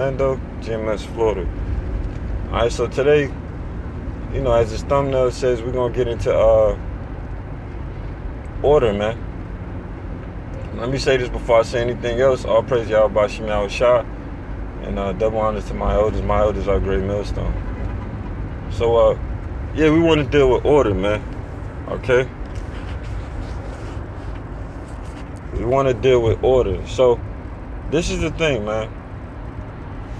Orlando, GMS, Florida. Alright, so today, as this thumbnail says, we're going to get into order, man. Let me say this before I say anything else. All praise YAHAWASHI, and double honors to my elders. My elders are great millstone. So, we want to deal with order, man. Okay? We want to deal with order. So, this is the thing, man.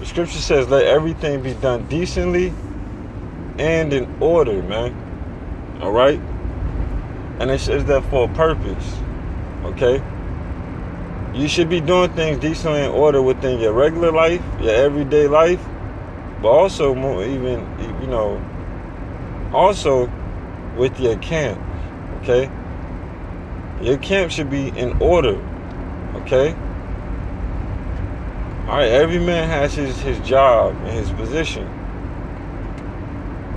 The scripture says, let everything be done decently and in order, man. Alright? And it says that for a purpose. Okay? You should be doing things decently in order within your regular life, your everyday life, but also more also with your camp. Okay? Your camp should be in order. Okay? Alright, every man has his job and his position.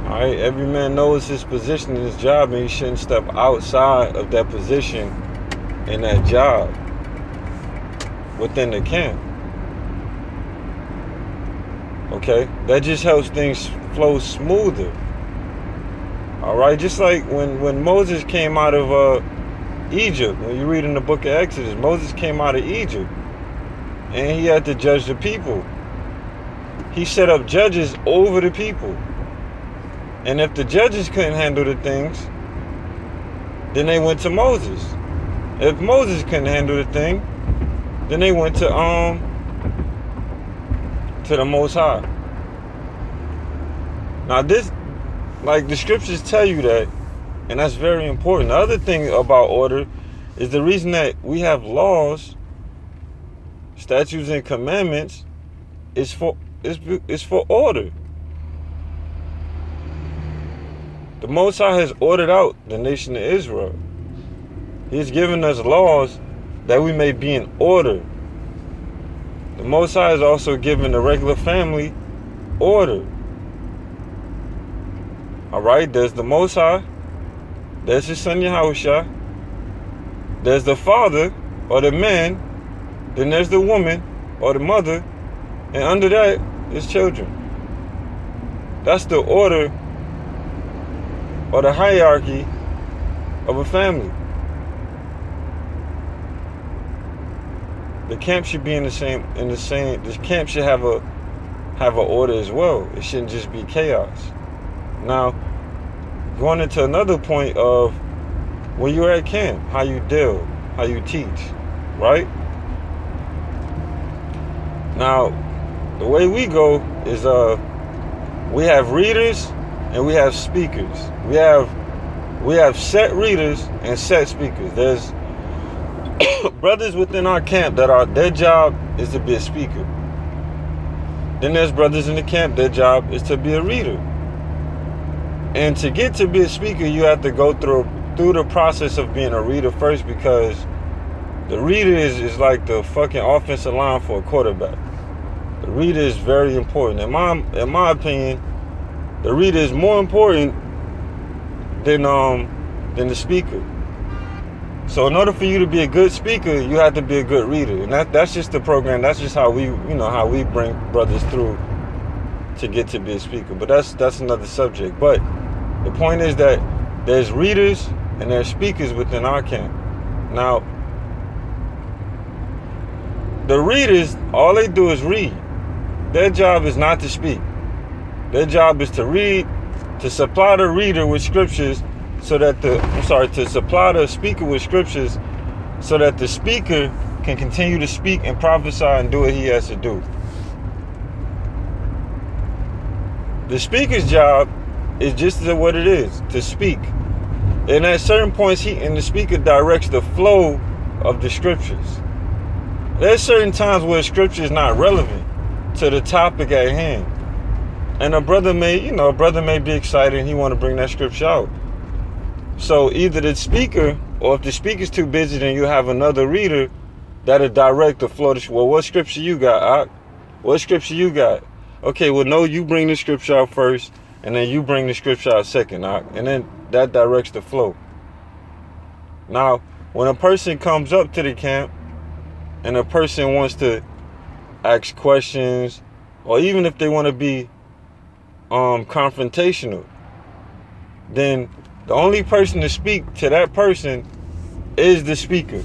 Alright, every man knows his position and his job, and he shouldn't step outside of that position and that job within the camp. Okay? That just helps things flow smoother. Alright, just like when Moses came out of Egypt, when you read in the book of Exodus, Moses came out of Egypt. And he had to judge the people. He set up judges over the people. And if the judges couldn't handle the things, then they went to Moses. If Moses couldn't handle the thing, then they went to the Most High. Now this, like the scriptures tell you that, and that's very important. The other thing about order is the reason that we have laws, statutes and commandments is for order. The Most High has ordered out the nation of Israel. He's given us laws that we may be in order. The Most High has also given the regular family order. Alright, there's the Most High, there's his son Yahawashi, there's the father or the man, then there's the woman or the mother, and under that is children. That's the order or the hierarchy of a family. The camp should be the camp should have an order as well. It shouldn't just be chaos. Now, going into another point of when you're at camp, how you deal, how you teach, right? Now, the way we go is we have readers and we have speakers. We have set readers and set speakers. There's brothers within our camp that their job is to be a speaker. Then there's brothers in the camp, their job is to be a reader. And to get to be a speaker, you have to go through the process of being a reader first, because the reader is like the fucking offensive line for a quarterback. The reader is very important. In my opinion, the reader is more important than the speaker. So in order for you to be a good speaker, you have to be a good reader. And that's just the program. That's just how we bring brothers through to get to be a speaker. But that's another subject. But the point is that there's readers and there's speakers within our camp. Now, the readers, all they do is read. Their job is not to speak. Their job is to read, to supply the reader with scriptures to supply the speaker with scriptures so that the speaker can continue to speak and prophesy and do what he has to do. The speaker's job is just what it is, to speak. And at certain points, the speaker directs the flow of the scriptures. There's certain times where scripture is not relevant to the topic at hand. And a brother may be excited and he want to bring that scripture out. So either the speaker, or if the speaker's too busy, then you have another reader that'll direct the flow. Well, what scripture you got, Ak? What scripture you got? Okay, well, no, you bring the scripture out first, and then you bring the scripture out second, Ak. And then that directs the flow. Now, when a person comes up to the camp, and a person wants to ask questions, or even if they want to be confrontational, then the only person to speak to that person is the speaker.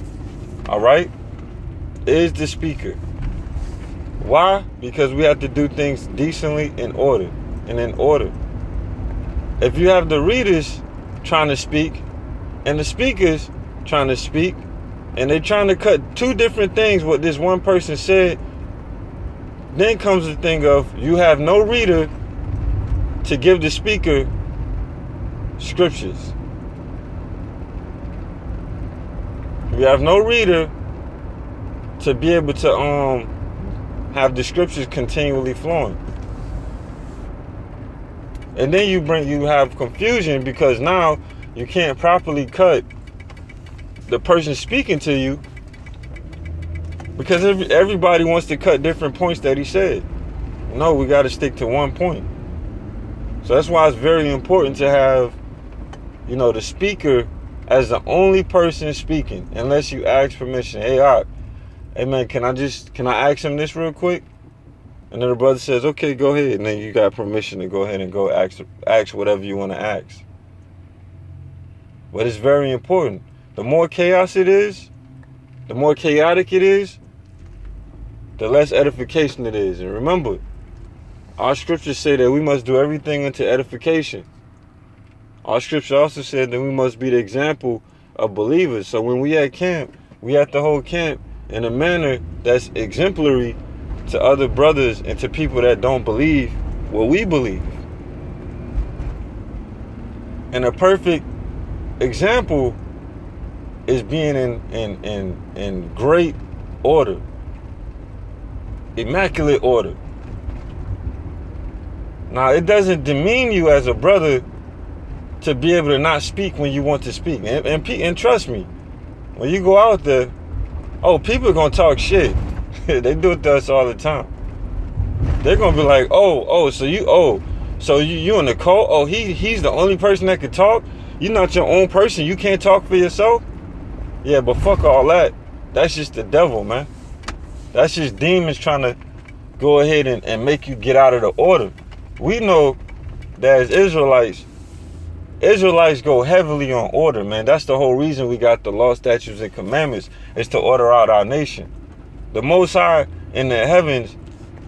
All right? Is the speaker. Why? Because we have to do things decently in order. And in order. If you have the readers trying to speak and the speakers trying to speak, and they're trying to cut two different things what this one person said, then comes the thing of you have no reader to give the speaker scriptures. You have no reader to be able to have the scriptures continually flowing. And then you have confusion because now you can't properly cut the person speaking to you, because everybody wants to cut different points that he said. No, we got to stick to one point. So that's why it's very important to have, the speaker as the only person speaking, unless you ask permission. Hey, hey man, can I ask him this real quick? And then the brother says, okay, go ahead. And then you got permission to go ahead and go ask whatever you want to ask. But it's very important. The more chaos it is, the more chaotic it is, the less edification it is. And remember, our scriptures say that we must do everything unto edification. Our scripture also said that we must be the example of believers. So when we at camp, we have to hold camp in a manner that's exemplary to other brothers and to people that don't believe what we believe. And a perfect example is being in great order, immaculate order. Now, it doesn't demean you as a brother to be able to not speak when you want to speak. And trust me, when you go out there, people are going to talk shit. They do it to us all the time. They're going to be like, so you in the cult? He's the only person that can talk? You're not your own person? You can't talk for yourself? Yeah, but fuck all that. That's just the devil, man. That's just demons trying to go ahead and make you get out of the order. We know that as Israelites go heavily on order, man. That's the whole reason we got the law, statutes, and commandments, is to order out our nation. The Most High in the heavens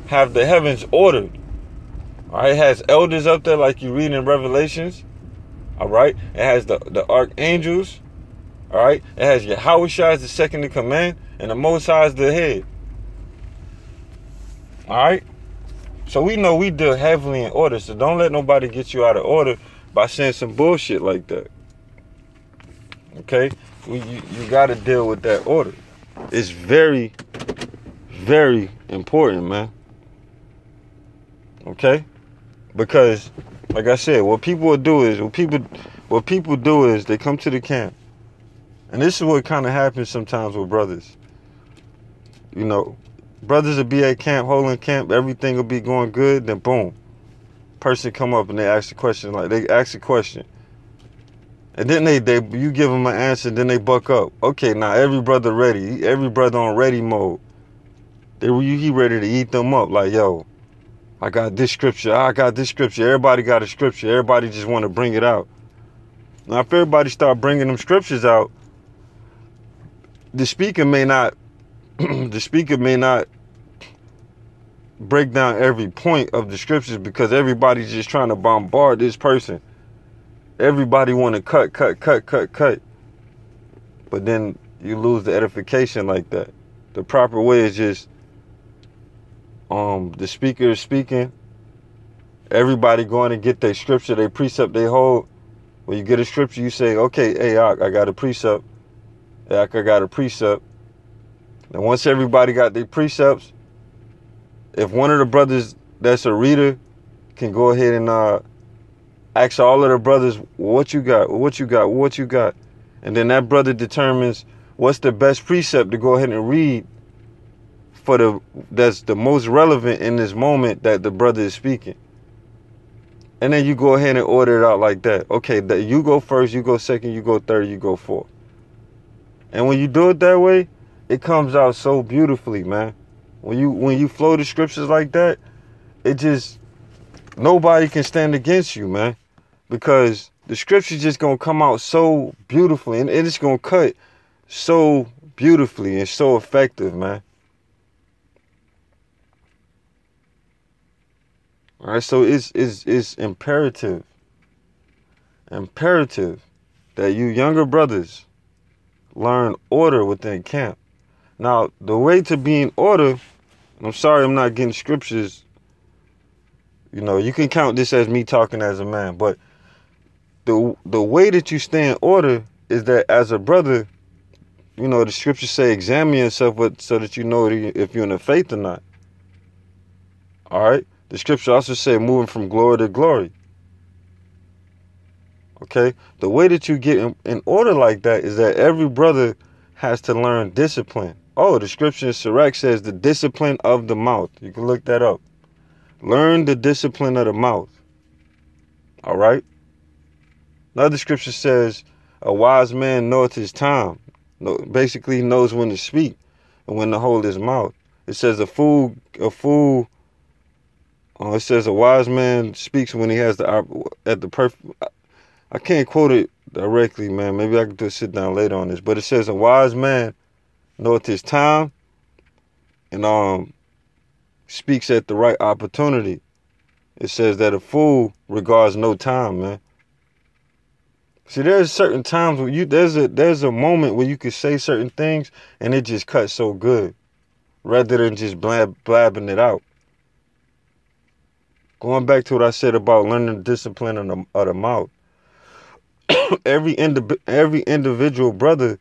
have the heavens ordered. All right, it has elders up there like you read in Revelations. All right, it has the archangels. All right, it has YAHAWASHI as the second in command, and the Most High is the head. All right, so we know we deal heavily in order. So don't let nobody get you out of order by saying some bullshit like that. Okay, you got to deal with that order. It's very, very important, man. Okay, because like I said, what people do is they come to the camp. And this is what kind of happens sometimes with brothers. Brothers will be at camp, holding camp, everything will be going good, then boom, person come up and they ask a question. And then you give them an answer, then they buck up. Okay, now every brother ready, every brother on ready mode. He ready to eat them up, like, yo, I got this scripture, everybody got a scripture, everybody just want to bring it out. Now if everybody start bringing them scriptures out, the speaker may not break down every point of the scriptures, because everybody's just trying to bombard this person. Everybody want to cut. But then you lose the edification like that. The proper way is just the speaker is speaking, everybody going to get their scripture, their precept they hold. When you get a scripture, you say, okay, hey, I got a precept. I got a precept. And once everybody got their precepts, if one of the brothers that's a reader can go ahead and ask all of the brothers, what you got. And then that brother determines what's the best precept to go ahead and read that's the most relevant in this moment that the brother is speaking. And then you go ahead and order it out like that. Okay, you go first, you go second, you go third, you go fourth. And when you do it that way, it comes out so beautifully, man. When you flow the scriptures like that, nobody can stand against you, man. Because the scripture's just going to come out so beautifully. And it's going to cut so beautifully and so effective, man. All right, so it's imperative that you younger brothers learn order within camp. Now, the way to be in order, I'm sorry I'm not getting scriptures. You know, you can count this as me talking as a man, but the way that you stay in order is that as a brother, you know, the scriptures say examine yourself so that you know if you're in the faith or not. All right? The scripture also say moving from glory to glory. Okay? The way that you get in order like that is that every brother has to learn discipline. Oh, the scripture in Sirach says the discipline of the mouth. You can look that up. Learn the discipline of the mouth. All right? Another scripture says a wise man knoweth his time. Basically, he knows when to speak and when to hold his mouth. It says it says a wise man speaks when he has the perfect. I can't quote it directly, man. Maybe I can just sit down later on this. But it says a wise man knoweth his time and speaks at the right opportunity. It says that a fool regards no time, man. See, there's certain times where there's a moment where you can say certain things and it just cuts so good, rather than just blabbing it out. Going back to what I said about learning the discipline of the mouth. Every individual brother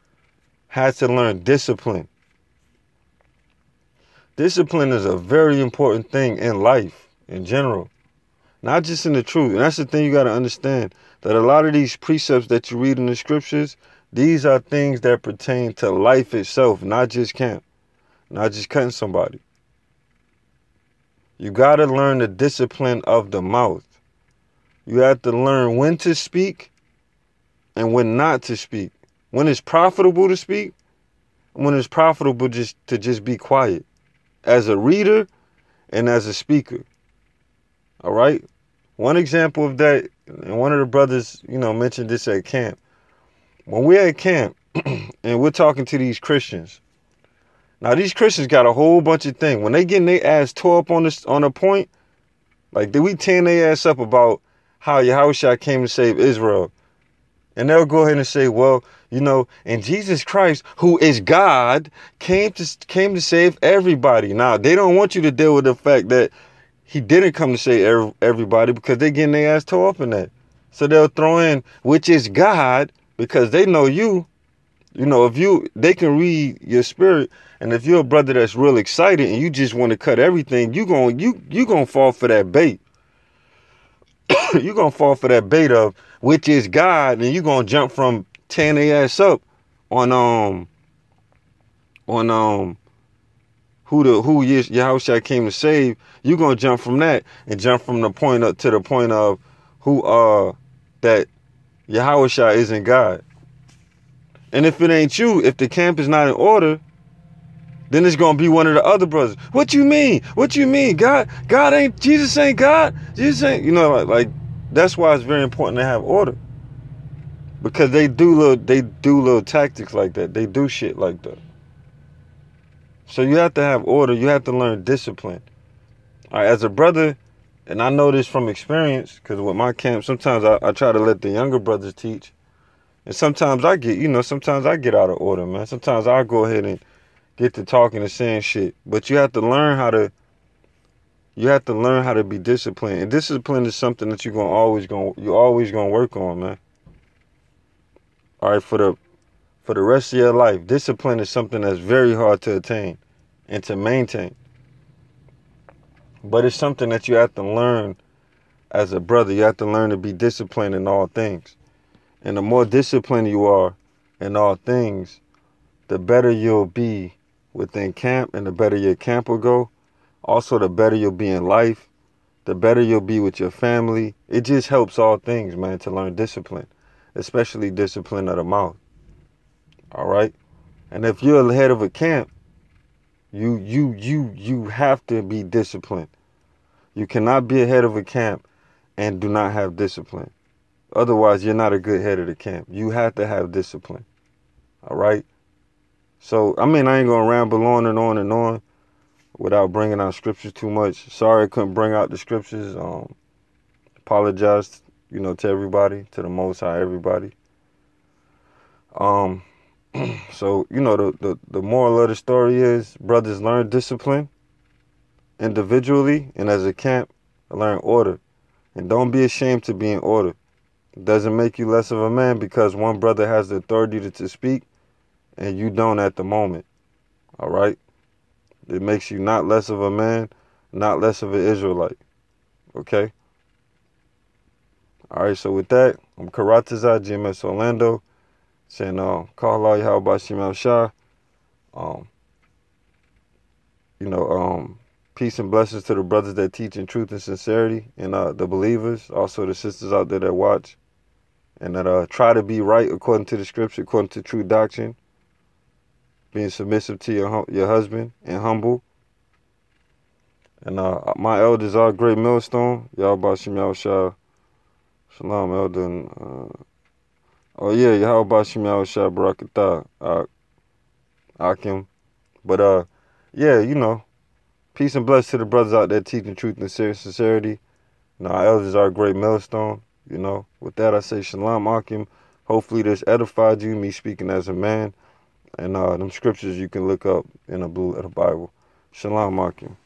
has to learn discipline. Discipline is a very important thing in life in general, not just in the truth. And that's the thing you got to understand, that a lot of these precepts that you read in the scriptures, these are things that pertain to life itself, not just camp, not just cutting somebody. You got to learn the discipline of the mouth. You have to learn when to speak and when not to speak. When it's profitable to speak, and when it's profitable to just be quiet. As a reader and as a speaker. All right? One example of that, and one of the brothers, you know, mentioned this at camp. When we're at camp and we're talking to these Christians. Now, these Christians got a whole bunch of things. When they getting their ass tore up on a point, like we tearing their ass up about how Yahawashi came to save Israel. And they'll go ahead and say, well, you know, and Jesus Christ, who is God, came to save everybody. Now, they don't want you to deal with the fact that he didn't come to save everybody, because they're getting their ass tore up in that. So they'll throw in, which is God, because they know you. You know, they can read your spirit, and if you're a brother that's real excited and you just want to cut everything, you gonna fall for that bait. You're going to fall for that bait of, which is God, and you're going to jump from tearing their ass up on who Yahawashi came to save. You're going to jump from that and jump from the point up to the point of that Yahawashi isn't God. And if it ain't you, if the camp is not in order, then it's going to be one of the other brothers. What you mean? What you mean? God ain't, Jesus ain't God. Jesus ain't, you know, like that's why it's very important to have order. Because they do little tactics like that. They do shit like that. So you have to have order. You have to learn discipline. All right, as a brother, and I know this from experience, because with my camp, sometimes I try to let the younger brothers teach. And sometimes I get out of order, man. Sometimes I'll go ahead and get to talking and saying shit. But you have to learn how to be disciplined. And discipline is something that you're always gonna work on, man. All right, for the rest of your life, discipline is something that's very hard to attain and to maintain. But it's something that you have to learn as a brother. You have to learn to be disciplined in all things. And the more disciplined you are in all things, the better you'll be within camp, and the better your camp will go. Also, the better you'll be in life, the better you'll be with your family. It just helps all things, man, to learn discipline, especially discipline of the mouth. All right? And if you're the head of a camp, you have to be disciplined. You cannot be a head of a camp and do not have discipline. Otherwise, you're not a good head of the camp. You have to have discipline. All right? So, I mean, I ain't going to ramble on and on and on without bringing out scriptures too much. Sorry I couldn't bring out the scriptures. Apologize, to everybody, to the Most High, everybody. So, the moral of the story is, brothers, learn discipline individually, and as a camp, learn order. And don't be ashamed to be in order. It doesn't make you less of a man because one brother has the authority to speak and you don't at the moment. All right? It makes you not less of a man, not less of an Israelite. Okay? All right, so with that, I'm CHAARAWTAZA, GMSORLANDO, saying, call all YAHAWASHI. Peace and blessings to the brothers that teach in truth and sincerity, and the believers, also the sisters out there that watch, and that try to be right according to the scripture, according to true doctrine, being submissive to your husband and humble. And my elders are Great Millstone, YAHAWASHI. Shalom, elder. And, YAHAWASHI Barakatah, Ahchyam. But peace and blessings to the brothers out there teaching truth and sincerity. Our elders are Great Millstone. With that, I say Shalom, Ahchyam. Hopefully this edified you, me speaking as a man. And them scriptures you can look up in the blue letter Bible. Shalom, Ahchyam.